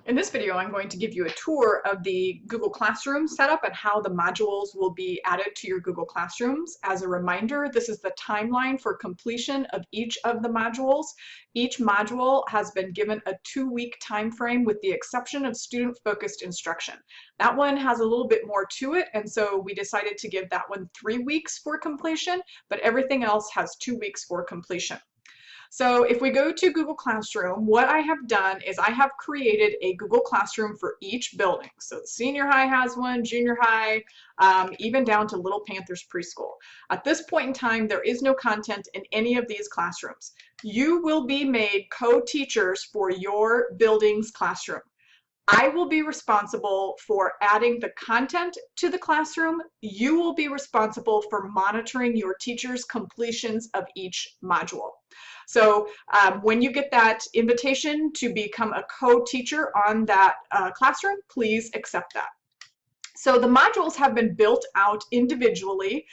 In this video, I'm going to give you a tour of the Google Classroom setup and how the modules will be added to your Google Classrooms. As a reminder, this is the timeline for completion of each of the modules. Each module has been given a 2-week time frame with the exception of student-focused instruction. That one has a little bit more to it, and so we decided to give that one 3 weeks for completion, but everything else has 2 weeks for completion. So if we go to Google Classroom, what I have done is I have created a Google Classroom for each building. So senior high has one, junior high, even down to Little Panthers preschool. At this point in time, there is no content in any of these classrooms. You will be made co-teachers for your building's classroom. I will be responsible for adding the content to the classroom. You will be responsible for monitoring your teachers' completions of each module. So when you get that invitation to become a co-teacher on that classroom, please accept that. So the modules have been built out individually.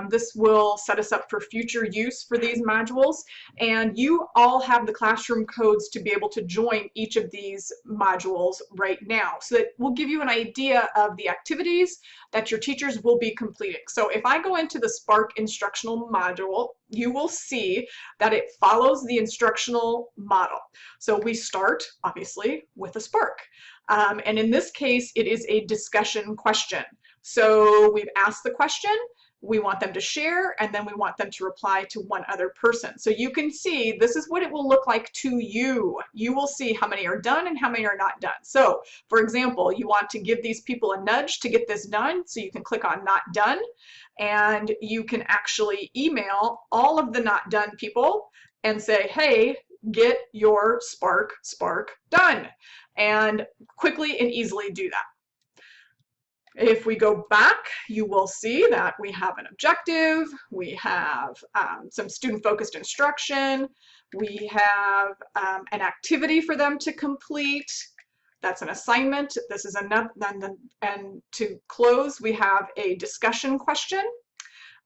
This will set us up for future use for these modules, and you all have the classroom codes to be able to join each of these modules right now. So that will give you an idea of the activities that your teachers will be completing. So if I go into the Spark instructional module, you will see that it follows the instructional model. So we start, obviously, with a Spark. And in this case, it is a discussion question. So we've asked the question, we want them to share, and then we want them to reply to one other person. So you can see this is what it will look like to you. You will see how many are done and how many are not done. So for example, you want to give these people a nudge to get this done, so you can click on not done, and you can actually email all of the not done people and say, hey, get your Spark done, and quickly and easily do that. If we go back, you will see that we have an objective, we have some student-focused instruction, we have an activity for them to complete. That's an assignment. This is another, and to close, we have a discussion question,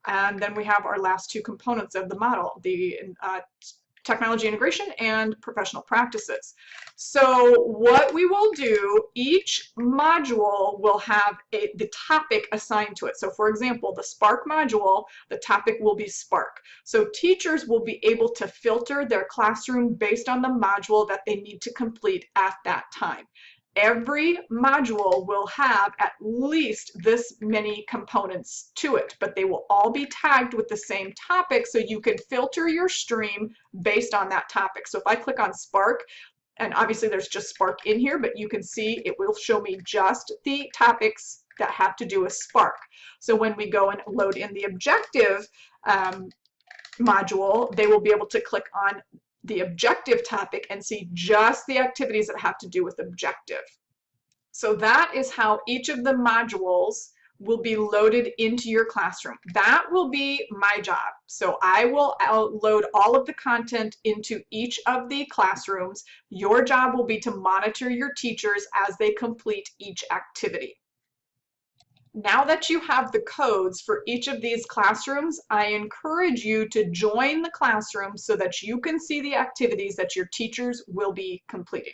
and then we have our last two components of the model, the technology integration and professional practices. So what we will do, each module will have the topic assigned to it. So for example, the Spark module, the topic will be Spark. So teachers will be able to filter their classroom based on the module that they need to complete at that time. Every module will have at least this many components to it, but they will all be tagged with the same topic, so you can filter your stream based on that topic. So if I click on Spark, and obviously there's just Spark in here, but you can see it will show me just the topics that have to do with Spark. So when we go and load in the objective module, they will be able to click on the objective topic and see just the activities that have to do with objective. So that is how each of the modules will be loaded into your classroom. That will be my job. So I will load all of the content into each of the classrooms. Your job will be to monitor your teachers as they complete each activity. Now that you have the codes for each of these classrooms, I encourage you to join the classroom so that you can see the activities that your teachers will be completing.